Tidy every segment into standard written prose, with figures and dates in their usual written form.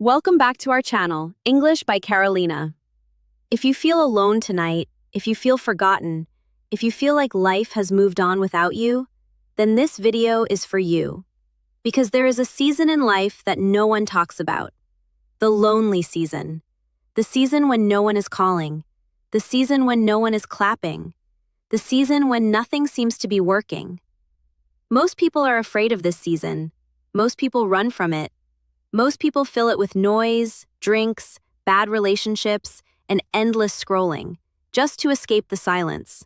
Welcome back to our channel, English by Carolina. If you feel alone tonight, if you feel forgotten, if you feel like life has moved on without you, then this video is for you. Because there is a season in life that no one talks about. The lonely season. The season when no one is calling. The season when no one is clapping. The season when nothing seems to be working. Most people are afraid of this season. Most people run from it. Most people fill it with noise, drinks, bad relationships, and endless scrolling, just to escape the silence.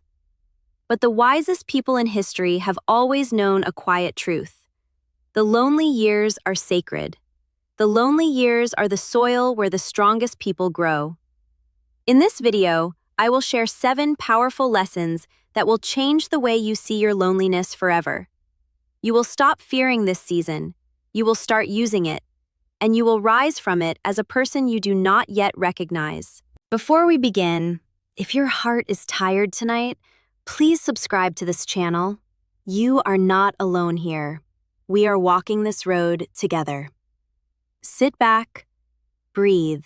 But the wisest people in history have always known a quiet truth. The lonely years are sacred. The lonely years are the soil where the strongest people grow. In this video, I will share 7 powerful lessons that will change the way you see your loneliness forever. You will stop fearing this season. You will start using it. And you will rise from it as a person you do not yet recognize. Before we begin, if your heart is tired tonight, please subscribe to this channel. You are not alone here. We are walking this road together. Sit back, breathe,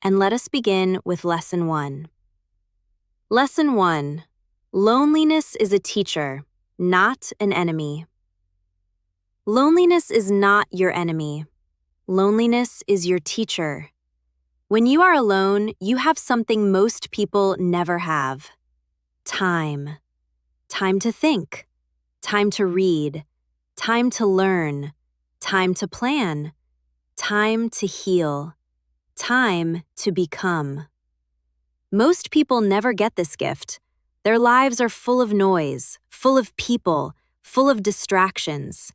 and let us begin with Lesson 1. Lesson 1. Loneliness is a teacher, not an enemy. Loneliness is not your enemy. Loneliness is your teacher. When you are alone, you have something most people never have. Time. Time to think. Time to read. Time to learn. Time to plan. Time to heal. Time to become. Most people never get this gift. Their lives are full of noise, full of people, full of distractions.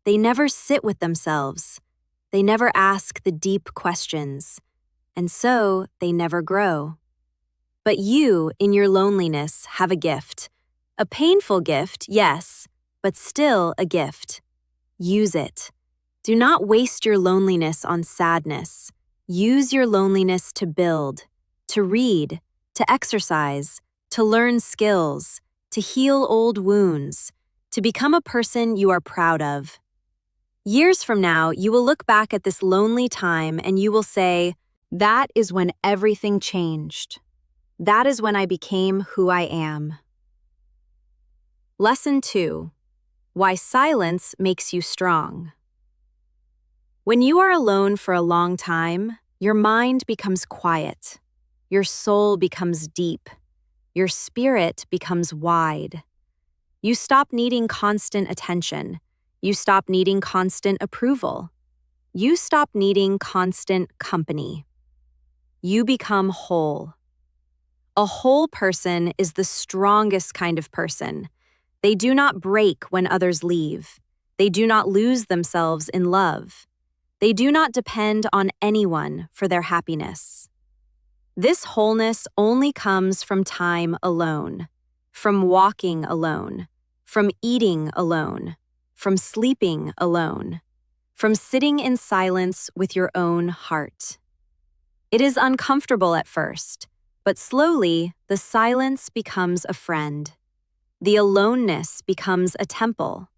They never sit with themselves. They never ask the deep questions, and so they never grow. But you, in your loneliness, have a gift. A painful gift, yes, but still a gift. Use it. Do not waste your loneliness on sadness. Use your loneliness to build, to read, to exercise, to learn skills, to heal old wounds, to become a person you are proud of. Years from now, you will look back at this lonely time and you will say, "That is when everything changed. That is when I became who I am." Lesson 2. Why silence makes you strong. When you are alone for a long time, your mind becomes quiet. Your soul becomes deep. Your spirit becomes wide. You stop needing constant attention. You stop needing constant approval. You stop needing constant company. You become whole. A whole person is the strongest kind of person. They do not break when others leave. They do not lose themselves in love. They do not depend on anyone for their happiness. This wholeness only comes from time alone, from walking alone, from eating alone, from sleeping alone, from sitting in silence with your own heart. It is uncomfortable at first, but slowly the silence becomes a friend. The aloneness becomes a temple,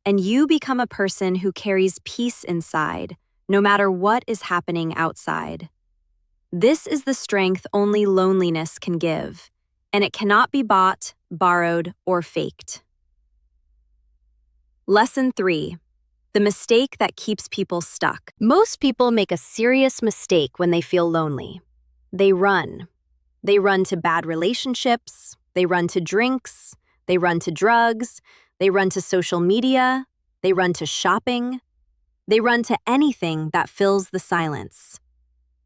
and you become a person who carries peace inside, no matter what is happening outside. This is the strength only loneliness can give, and it cannot be bought, borrowed, or faked. Lesson 3. The mistake that keeps people stuck. Most people make a serious mistake when they feel lonely. They run. They run to bad relationships. They run to drinks. They run to drugs. They run to social media. They run to shopping. They run to anything that fills the silence.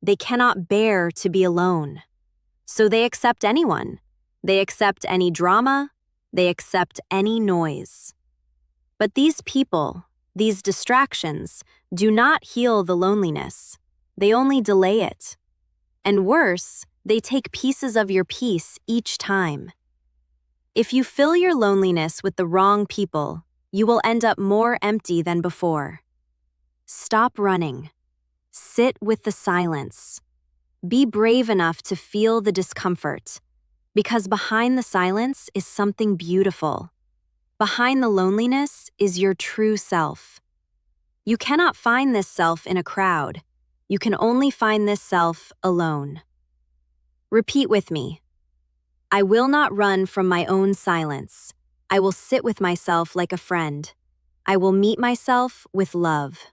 They cannot bear to be alone. So they accept anyone. They accept any drama. They accept any noise. But these people, these distractions, do not heal the loneliness. They only delay it. And worse, they take pieces of your peace each time. If you fill your loneliness with the wrong people, you will end up more empty than before. Stop running. Sit with the silence. Be brave enough to feel the discomfort, because behind the silence is something beautiful. Behind the loneliness is your true self. You cannot find this self in a crowd. You can only find this self alone. Repeat with me. I will not run from my own silence. I will sit with myself like a friend. I will meet myself with love.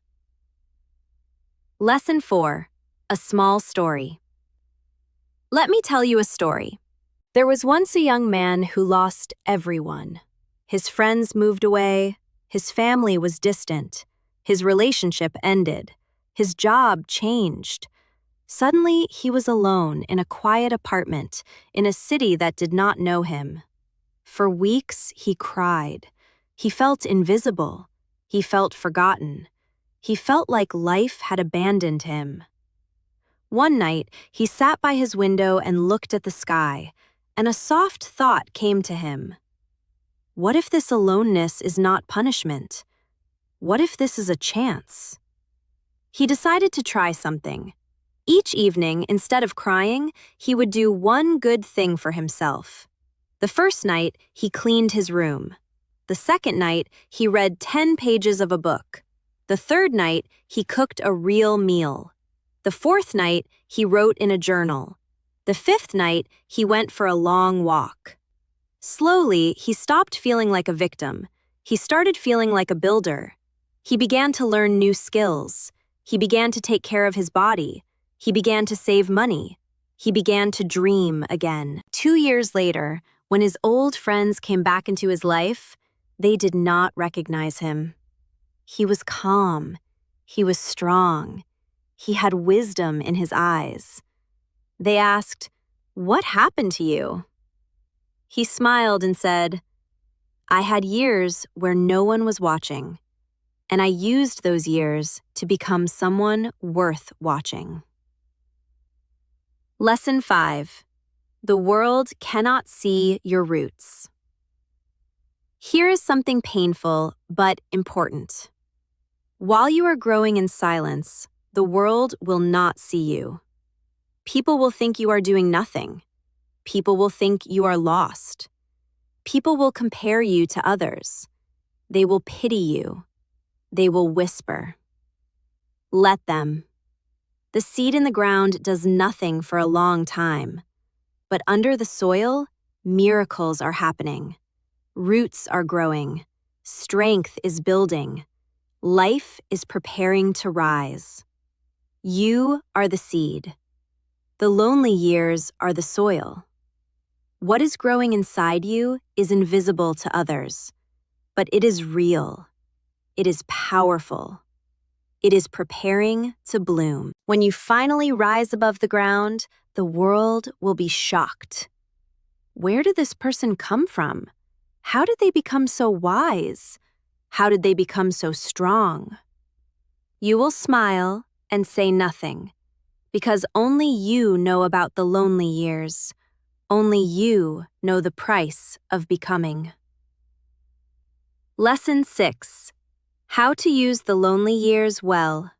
Lesson 4. A small story. Let me tell you a story. There was once a young man who lost everyone. His friends moved away. His family was distant. His relationship ended. His job changed. Suddenly, he was alone in a quiet apartment in a city that did not know him. For weeks, he cried. He felt invisible. He felt forgotten. He felt like life had abandoned him. One night, he sat by his window and looked at the sky, and a soft thought came to him. What if this aloneness is not punishment? What if this is a chance? He decided to try something. Each evening, instead of crying, he would do one good thing for himself. The first night, he cleaned his room. The second night, he read 10 pages of a book. The third night, he cooked a real meal. The fourth night, he wrote in a journal. The fifth night, he went for a long walk. Slowly, he stopped feeling like a victim. He started feeling like a builder. He began to learn new skills. He began to take care of his body. He began to save money. He began to dream again. 2 years later, when his old friends came back into his life, they did not recognize him. He was calm. He was strong. He had wisdom in his eyes. They asked, "What happened to you?" He smiled and said, "I had years where no one was watching, and I used those years to become someone worth watching." Lesson 5. The world cannot see your roots. Here is something painful but important. While you are growing in silence, the world will not see you. People will think you are doing nothing. People will think you are lost. People will compare you to others. They will pity you. They will whisper. Let them. The seed in the ground does nothing for a long time, but under the soil, miracles are happening. Roots are growing. Strength is building. Life is preparing to rise. You are the seed. The lonely years are the soil. What is growing inside you is invisible to others, but it is real. It is powerful. It is preparing to bloom. When you finally rise above the ground, the world will be shocked. Where did this person come from? How did they become so wise? How did they become so strong? You will smile and say nothing, because only you know about the lonely years. Only you know the price of becoming. Lesson 6. How to use the lonely years well.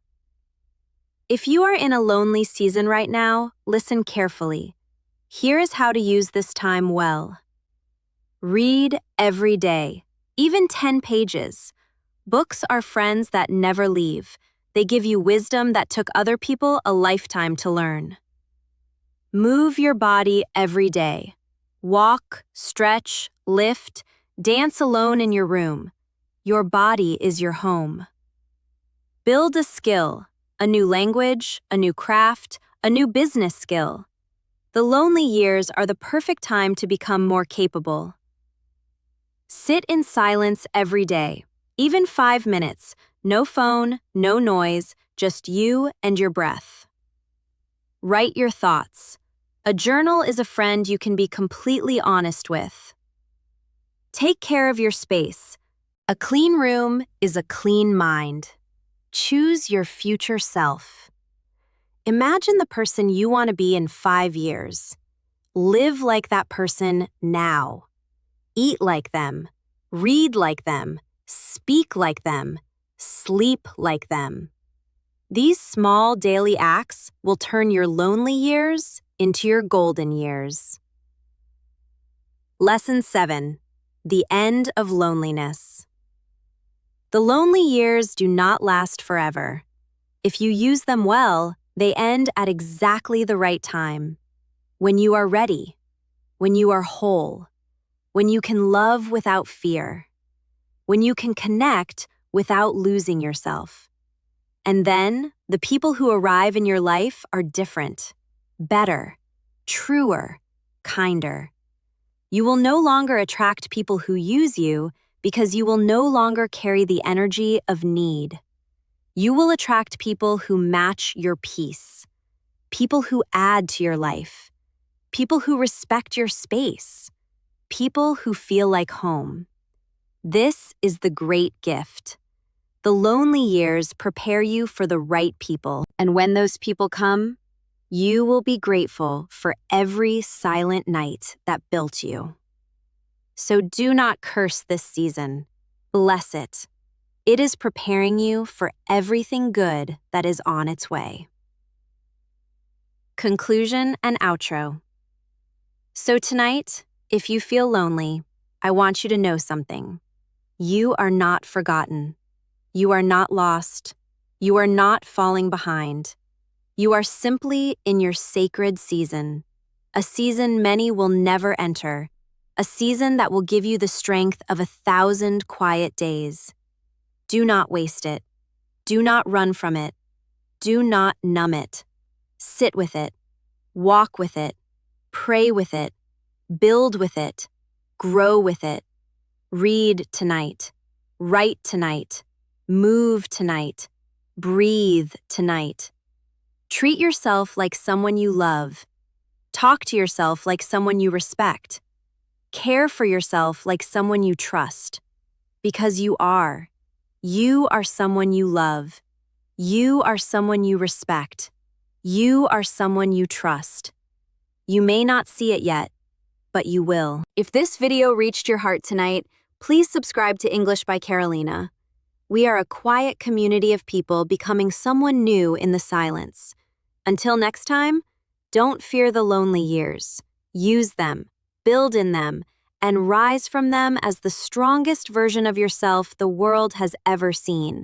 If you are in a lonely season right now, listen carefully. Here is how to use this time well. Read every day, even 10 pages. Books are friends that never leave. They give you wisdom that took other people a lifetime to learn. Move your body every day. Walk, stretch, lift, dance alone in your room. Your body is your home. Build a skill, a new language, a new craft, a new business skill. The lonely years are the perfect time to become more capable. Sit in silence every day, even 5 minutes. No phone, no noise, just you and your breath. Write your thoughts. A journal is a friend you can be completely honest with. Take care of your space. A clean room is a clean mind. Choose your future self. Imagine the person you want to be in 5 years. Live like that person now. Eat like them. Read like them. Speak like them. Sleep like them. These small daily acts will turn your lonely years into your golden years. Lesson 7. The end of loneliness. The lonely years do not last forever. If you use them well, They end at exactly the right time. When you are ready, when you are whole, when you can love without fear, when you can connect without losing yourself. And then, the people who arrive in your life are different, better, truer, kinder. You will no longer attract people who use you because you will no longer carry the energy of need. You will attract people who match your peace, people who add to your life, people who respect your space, people who feel like home. This is the great gift. The lonely years prepare you for the right people, and when those people come, you will be grateful for every silent night that built you. So do not curse this season. Bless it. It is preparing you for everything good that is on its way. Conclusion and outro. So tonight, if you feel lonely, I want you to know something. You are not forgotten. You are not lost. You are not falling behind. You are simply in your sacred season, a season many will never enter, a season that will give you the strength of 1,000 quiet days. Do not waste it. Do not run from it. Do not numb it. Sit with it. Walk with it. Pray with it. Build with it. Grow with it. Read tonight. Write tonight. Move tonight. Breathe tonight. Treat yourself like someone you love. Talk to yourself like someone you respect. Care for yourself like someone you trust. Because you are. You are someone you love. You are someone you respect. You are someone you trust. You may not see it yet, but you will. If this video reached your heart tonight, please subscribe to English by Carolina. We are a quiet community of people becoming someone new in the silence. Until next time, don't fear the lonely years. Use them, build in them, and rise from them as the strongest version of yourself the world has ever seen.